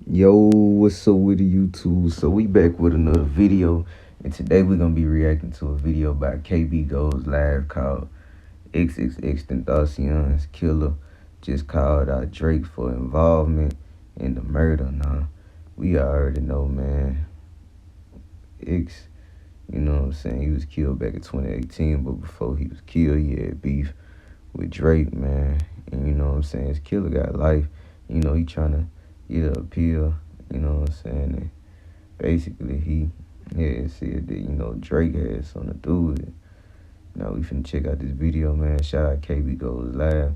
Yo, what's up with the YouTube? So we back with another video, and today we're gonna be reacting to a video by KB Goes Live called XXXTention's killer just called out Drake for involvement in the murder. Now, we already know, man. X, you know what I'm saying, he was killed back in 2018, but before he was killed, he had beef with Drake, man. And you know what I'm saying, his killer got life. You know, he trying to get an appeal, you know what I'm saying? And basically, he had said that, you know, Drake had something to do with it. Now, we finna check out this video, man. Shout out KB Goes Live.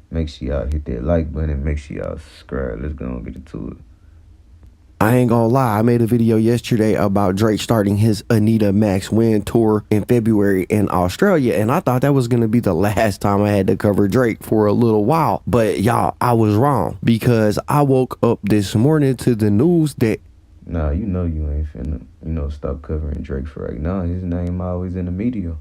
Make sure y'all hit that like button. Make sure y'all subscribe. Let's go and get into it. I ain't gonna lie, I made a video yesterday about Drake starting his Anita Max Win tour in February in Australia, and I thought that was gonna be the last time I had to cover Drake for a little while. But y'all, I was wrong, because I woke up this morning to the news that Nah, you know you ain't finna, stop covering Drake for right now. His name always in the media.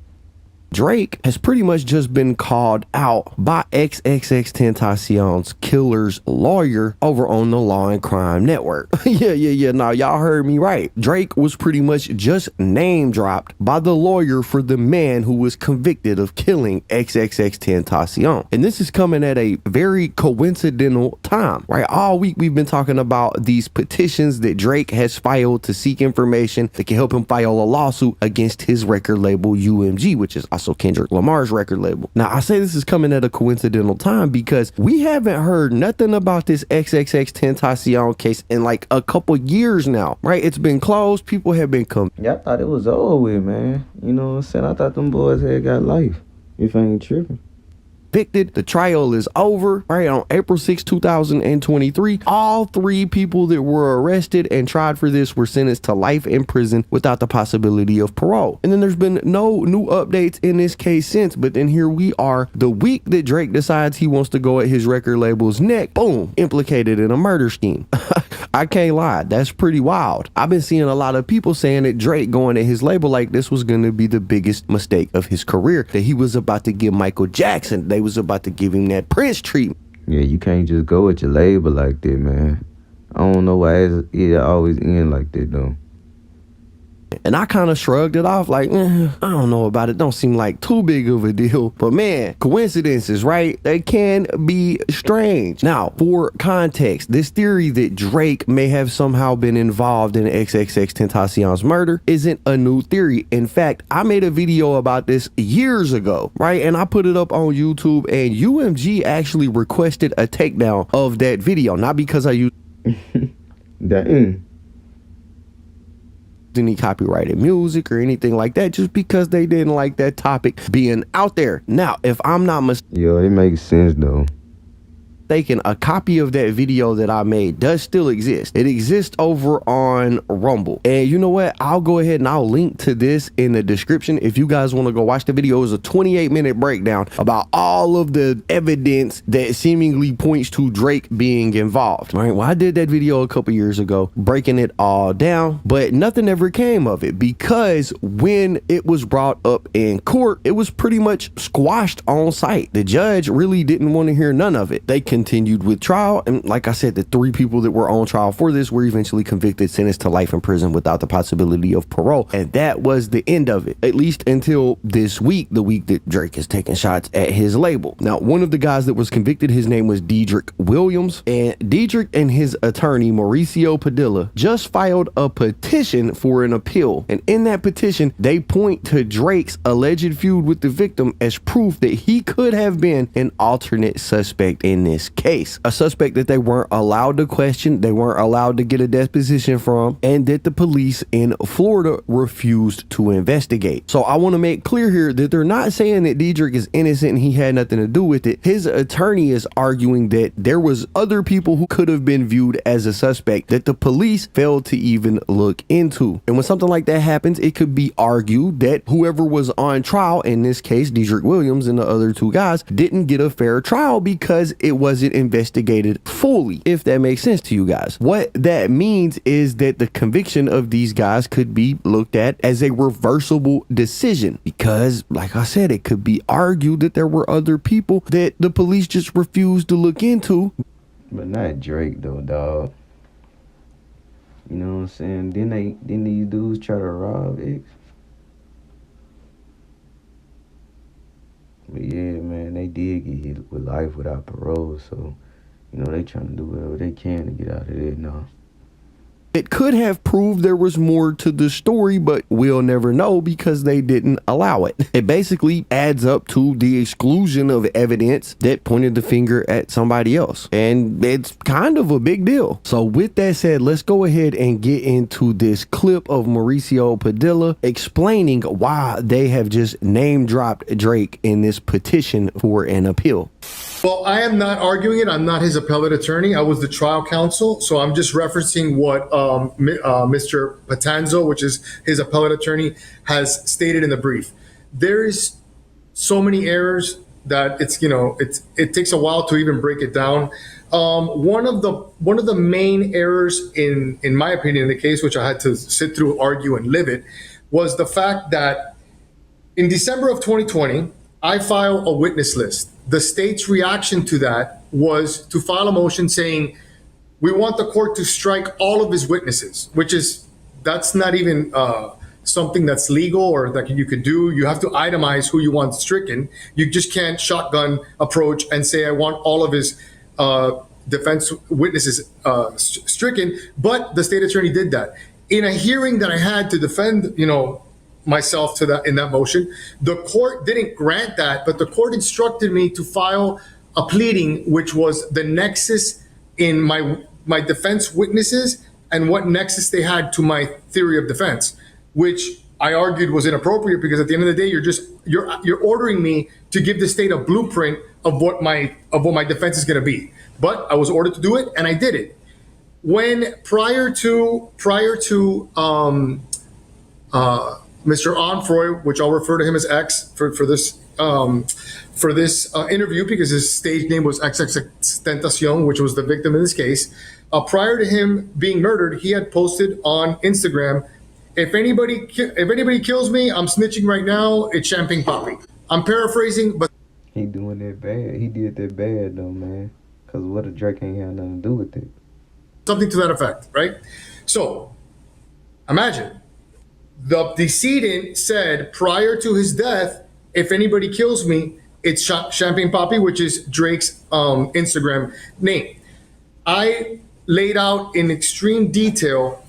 Drake has pretty much just been called out by XXXTentacion's killer's lawyer over on the Law and Crime Network. Yeah. Now, y'all heard me right. Drake was pretty much just name dropped by the lawyer for the man who was convicted of killing XXXTentacion. And this is coming at a very coincidental time, right? All week we've been talking about these petitions that Drake has filed to seek information that can help him file a lawsuit against his record label UMG, which is also Kendrick Lamar's record label. Now, I say this is coming at a coincidental time because we haven't heard nothing about this XXXTentacion case in like a couple years now, right? It's been closed. People have been Yeah, I thought it was over with, man. You know what I'm saying? I thought them boys had got life, if I ain't tripping. convicted. The trial is over, right? On April 6, 2023, all three people that were arrested and tried for this were sentenced to life in prison without the possibility of parole. And then there's been no new updates in this case since, but then here we are the week that Drake decides he wants to go at his record label's neck, boom, implicated in a murder scheme. I can't lie, that's pretty wild. I've been seeing a lot of people saying that Drake going at his label like this was going to be the biggest mistake of his career, that he was about to give Michael Jackson, they was about to give him that Prince treatment. Yeah, you can't just go at your label like that, man. I don't know why it always end like that, though. And I kind of shrugged it off like, I don't know about it. Don't seem like too big of a deal. But man, coincidences, right? They can be strange. Now, for context, this theory that Drake may have somehow been involved in XXXTentacion's murder isn't a new theory. In fact, I made a video about this years ago, right? And I put it up on YouTube, and UMG actually requested a takedown of that video. Not because I used any copyrighted music or anything like that, just because they didn't like that topic being out there. Now, if I'm not mistaken, yo, it makes sense though. A copy of that video that I made does still exist. It exists over on Rumble. And you know what? I'll go ahead and I'll link to this in the description if you guys want to go watch the video. It's a 28-minute breakdown about all of the evidence that seemingly points to Drake being involved. All right, well, I did that video a couple years ago, breaking it all down, but nothing ever came of it because when it was brought up in court, it was pretty much squashed on site. The judge really didn't want to hear none of it. They continued with trial, and like I said, the three people that were on trial for this were eventually convicted, sentenced to life in prison without the possibility of parole, and that was the end of it, at least until this week, the week that Drake is taking shots at his label. Now, one of the guys that was convicted, his name was Dedrick Williams, and Dedrick and his attorney Mauricio Padilla just filed a petition for an appeal, and in that petition they point to Drake's alleged feud with the victim as proof that he could have been an alternate suspect in this case, a suspect that they weren't allowed to question, they weren't allowed to get a deposition from, and that the police in Florida refused to investigate. So I want to make clear here that they're not saying that Dedrick is innocent and he had nothing to do with it. His attorney is arguing that there was other people who could have been viewed as a suspect that the police failed to even look into. And when something like that happens, it could be argued that whoever was on trial, in this case Dedrick Williams and the other two guys, didn't get a fair trial because it wasn't investigated fully, if that makes sense to you guys. What that means is that the conviction of these guys could be looked at as a reversible decision because, like I said, it could be argued that there were other people that the police just refused to look into. But not Drake though, dog. You know what I'm saying? Didn't these dudes try to rob X? But yeah, man, they did get hit with life without parole, so you know they trying to do whatever they can to get out of there now. It could have proved there was more to the story, but we'll never know because they didn't allow it. It basically adds up to the exclusion of evidence that pointed the finger at somebody else. And it's kind of a big deal. So with that said, let's go ahead and get into this clip of Mauricio Padilla explaining why they have just name dropped Drake in this petition for an appeal. Well, I am not arguing it. I'm not his appellate attorney. I was the trial counsel. So I'm just referencing what Mr. Patanzo, which is his appellate attorney, has stated in the brief. There's so many errors that it takes a while to even break it down. One of the main errors in my opinion in the case, which I had to sit through, argue, and live it, was the fact that in December of 2020, I filed a witness list. The state's reaction to that was to file a motion saying, we want the court to strike all of his witnesses, that's not even something that's legal or that you could do. You have to itemize who you want stricken. You just can't shotgun approach and say, I want all of his defense witnesses stricken. But the state attorney did that. In a hearing that I had to defend, myself to that in that motion, the court didn't grant that, but the court instructed me to file a pleading, which was the nexus in my defense witnesses and what nexus they had to my theory of defense, which I argued was inappropriate because at the end of the day, you're ordering me to give the state a blueprint of what my defense is going to be. But I was ordered to do it, and I did it. When prior to Mr. Onfroy, which I'll refer to him as X for this interview because his stage name was XXXTention, which was the victim in this case. Prior to him being murdered, he had posted on Instagram, if anybody kills me, I'm snitching right now. It's Champagne Poppy. I'm paraphrasing, but He doing that bad. He did that bad though, man. Cause what if Drake ain't had nothing to do with it? something to that effect, right? So imagine. The decedent said prior to his death, if anybody kills me, it's Champagne Poppy, which is Drake's Instagram name. I laid out in extreme detail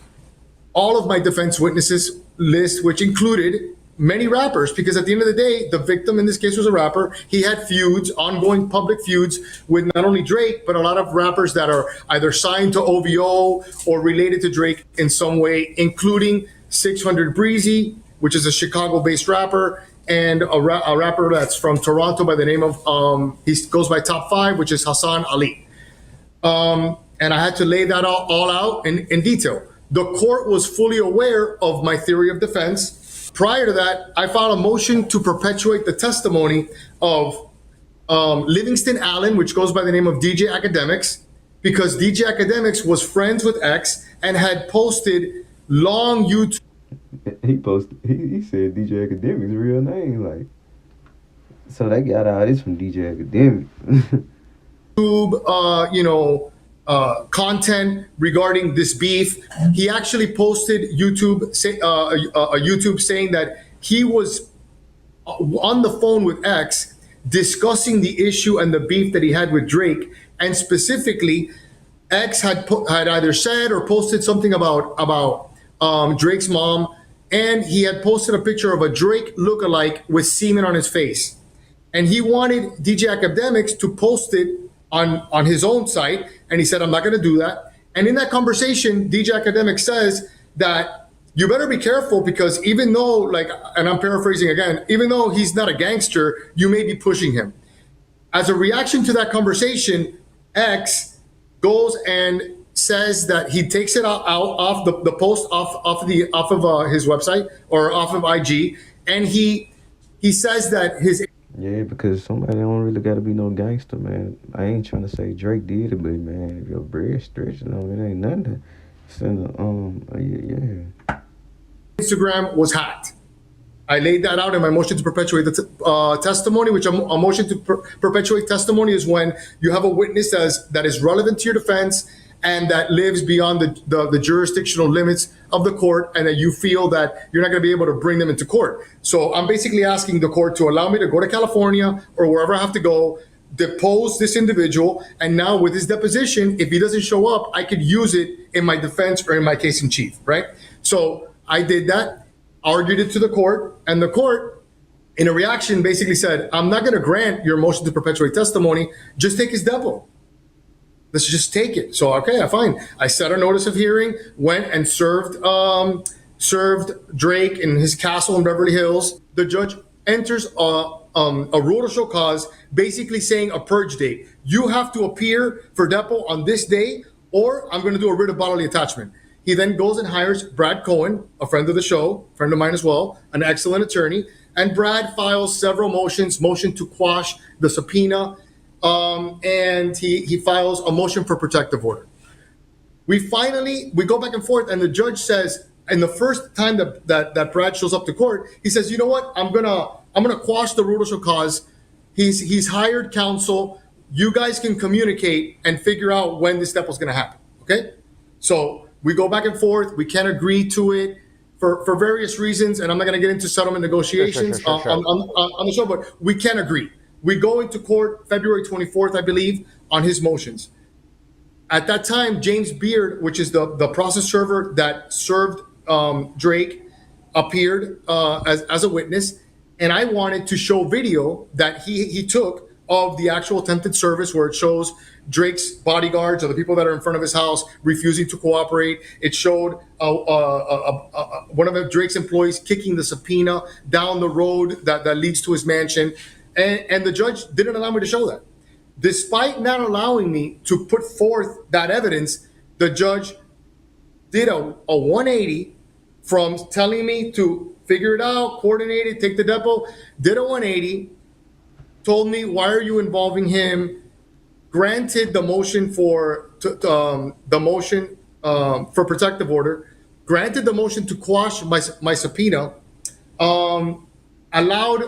all of my defense witnesses list, which included many rappers, because at the end of the day, the victim in this case was a rapper. He had feuds, ongoing public feuds with not only Drake, but a lot of rappers that are either signed to OVO or related to Drake in some way, including 600 Breezy, which is a Chicago-based rapper, and a rapper that's from Toronto by the name of, he goes by Top 5, which is Hassan Ali. And I had to lay that all out in detail. The court was fully aware of my theory of defense. Prior to that, I filed a motion to perpetuate the testimony of Livingston Allen, which goes by the name of DJ Academics, because DJ Academics was friends with X and had posted long YouTube. He said DJ Academic's real name, like. So they got all this from DJ Academic. Content regarding this beef. He actually posted YouTube saying that he was on the phone with X discussing the issue and the beef that he had with Drake, and specifically, X had either said or posted something about Drake's mom, and he had posted a picture of a Drake lookalike with semen on his face, and he wanted DJ Academics to post it on his own site, and he said, I'm not going to do that. And in that conversation, DJ Academic says that you better be careful because even though, like, and I'm paraphrasing again, even though he's not a gangster, you may be pushing him. As a reaction to that conversation, X goes and says that he takes it out off the post off of his website or off of IG, and he says that his Yeah, because somebody don't really gotta be no gangster, man. I ain't trying to say Drake did it, but man, if your bread stretching on it ain't nothing to send yeah. Instagram was hacked. I laid that out in my motion to perpetuate the testimony, which a motion to perpetuate testimony is when you have a witness that is relevant to your defense and that lives beyond the jurisdictional limits of the court, and that you feel that you're not going to be able to bring them into court. So I'm basically asking the court to allow me to go to California or wherever I have to go, depose this individual, and now with his deposition, if he doesn't show up, I could use it in my defense or in my case in chief, right? So I did that, argued it to the court, and the court, in a reaction, basically said, I'm not going to grant your motion to perpetuate testimony, just take his depo. Let's just take it. So, okay, fine. I set a notice of hearing, went and served Drake in his castle in Beverly Hills. The judge enters a rule to show cause, basically saying a purge date. You have to appear for depo on this day, or I'm going to do a writ of bodily attachment. He then goes and hires Brad Cohen, a friend of the show, friend of mine as well, an excellent attorney. And Brad files several motions, motion to quash the subpoena, and he files a motion for protective order. We go back and forth, and the judge says, and the first time that Brad shows up to court, he says, you know what, I'm gonna quash the rule to show cause. He's hired counsel. You guys can communicate and figure out when this step was gonna happen. Okay? So we go back and forth. We can't agree to it for various reasons, and I'm not gonna get into settlement negotiations Sure. on the show, but we can't agree. We go into court February 24th, I believe, on his motions. At that time, James Beard, which is the process server that served Drake, appeared as a witness, and I wanted to show video that he took of the actual attempted service, where it shows Drake's bodyguards or the people that are in front of his house refusing to cooperate. It showed one of Drake's employees kicking the subpoena down the road that leads to his mansion. And the judge didn't allow me to show that. Despite not allowing me to put forth that evidence, the judge did a 180 from telling me to figure it out, coordinate it, take the depo, did a 180, told me, why are you involving him? Granted the motion for protective order, granted the motion to quash my subpoena, allowed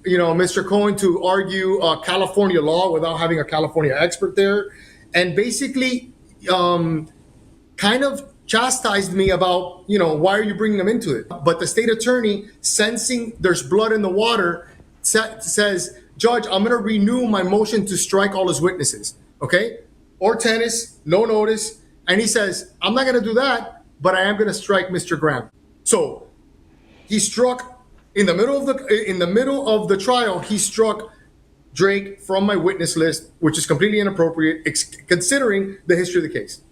Mr. Cohen to argue California law without having a California expert there, and basically kind of chastised me about why are you bringing them into it. But the state attorney, sensing there's blood in the water, says, Judge, I'm going to renew my motion to strike all his witnesses, okay? Or tennis, no notice. And he says, I'm not going to do that, but I am going to strike Mr. Graham. So he struck in the middle of the trial. He struck Drake from my witness list, which is completely inappropriate, considering the history of the case.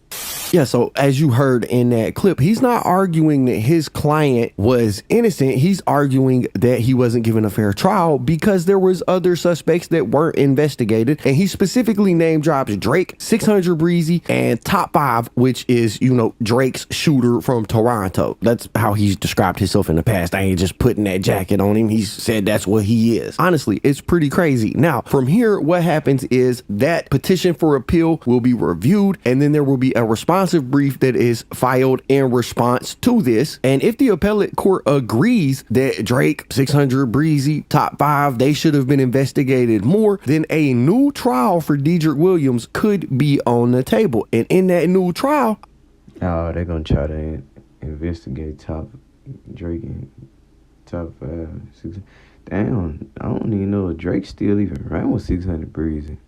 Yeah, so as you heard in that clip, he's not arguing that his client was innocent. He's arguing that he wasn't given a fair trial because there was other suspects that weren't investigated. And he specifically name drops Drake, 600 Breezy, and Top 5, which is, Drake's shooter from Toronto. That's how he's described himself in the past. I ain't just putting that jacket on him. He's said that's what he is. Honestly, it's pretty crazy. Now, from here, what happens is that petition for appeal will be reviewed, and then there will be a responsive brief that is filed in response to this. And if the appellate court agrees that Drake, 600 Breezy, Top 5, they should have been investigated more, then a new trial for Dedrick Williams could be on the table. And in that new trial, they're gonna try to investigate Drake and Top 5, 6. Damn, I don't even know if Drake still even around with 600 Breezy.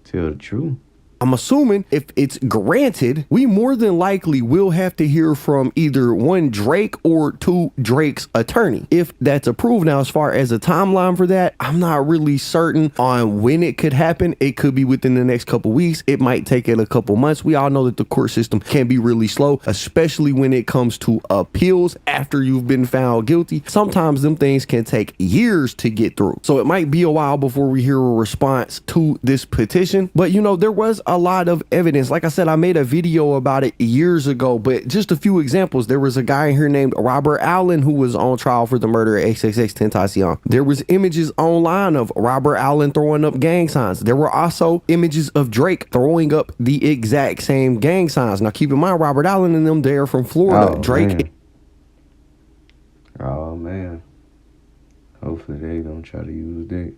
Tell the truth. I'm assuming if it's granted, we more than likely will have to hear from either one Drake or two Drake's attorney, if that's approved. Now, as far as a timeline for that, I'm not really certain on when it could happen. It could be within the next couple weeks. It might take it a couple months. We all know that the court system can be really slow, especially when it comes to appeals after you've been found guilty. Sometimes them things can take years to get through. So it might be a while before we hear a response to this petition. But there was a lot of evidence. Like I said, I made a video about it years ago, but just a few examples. There was a guy here named Robert Allen who was on trial for the murder of XXXTention. There was images online of Robert Allen throwing up gang signs. There were also images of Drake throwing up the exact same gang signs. Now keep in mind, Robert Allen and them, they're from Florida. Drake. Oh man. Hopefully they don't try to use that.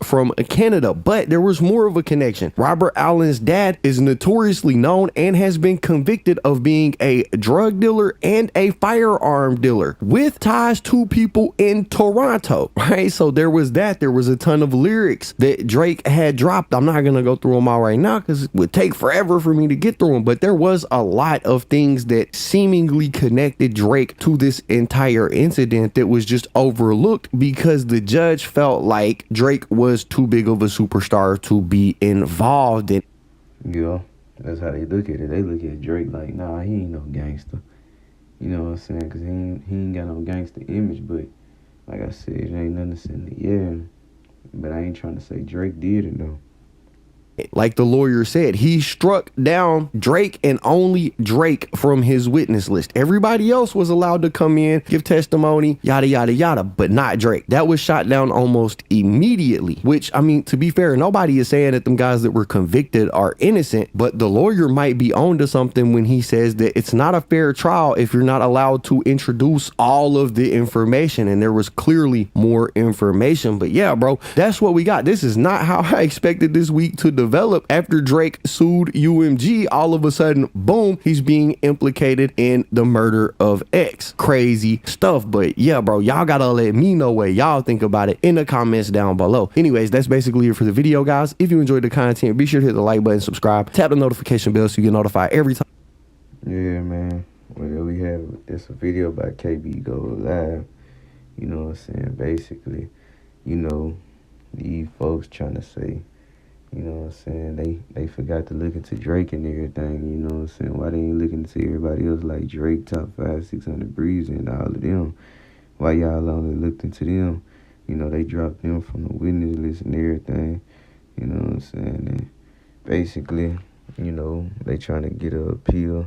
from Canada, but there was more of a connection. Robert Allen's dad is notoriously known and has been convicted of being a drug dealer and a firearm dealer with ties to people in Toronto, right? So there was that. There was a ton of lyrics that Drake had dropped. I'm not gonna go through them all right now because it would take forever for me to get through them, but there was a lot of things that seemingly connected Drake to this entire incident that was just overlooked because the judge felt like Drake was too big of a superstar to be involved in. Yeah, that's how they look at it. They look at Drake like, nah, he ain't no gangster. You know what I'm saying? Because he ain't got no gangster image. But like I said, it ain't nothing to send the yeah. But I ain't trying to say Drake did it, though. Like the lawyer said, he struck down Drake and only Drake from his witness list. Everybody else was allowed to come in, give testimony, yada, yada, yada, but not Drake. That was shot down almost immediately, which, I mean, to be fair, nobody is saying that them guys that were convicted are innocent, but the lawyer might be on to something when he says that it's not a fair trial if you're not allowed to introduce all of the information, and there was clearly more information. But yeah, bro, that's what we got. This is not how I expected this week to develop. After Drake sued UMG, all of a sudden, boom, he's being implicated in the murder of X. Crazy stuff. But yeah, bro, y'all gotta let me know what y'all think about it in the comments down below. Anyways, that's basically it for the video, guys. If you enjoyed the content, be sure to hit the like button, subscribe, tap the notification bell so you get notified every time. Yeah, man. Well, we have this video by KB Go Live. You know what I'm saying? Basically, you know, these folks trying to say, you know what I'm saying, they forgot to look into Drake and everything, you know what I'm saying? Why they ain't looking to everybody else like Drake, Top 5, 600 Breeze, and all of them? Why y'all only looked into them? You know, they dropped them from the witness list and everything, you know what I'm saying? And basically, you know, they trying to get a appeal,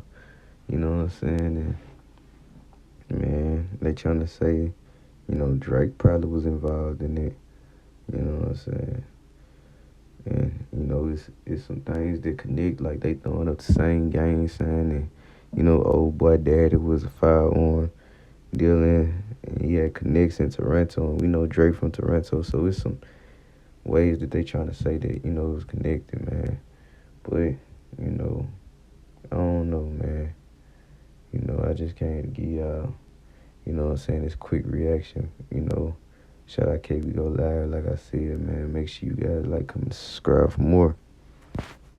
you know what I'm saying? And, man, they trying to say, you know, Drake probably was involved in it, you know what I'm saying? And, you know, it's some things that connect, like they throwing up the same gang sign. And, you know, old boy daddy was a firearm dealer, and he had connects in Toronto. And we know Drake from Toronto, so it's some ways that they trying to say that, you know, it was connected, man. But, you know, I don't know, man. You know, I just can't give y'all, you know what I'm saying, this quick reaction, you know. Shout out KB Go Live, like I said, man. Make sure you guys like, comment, subscribe for more.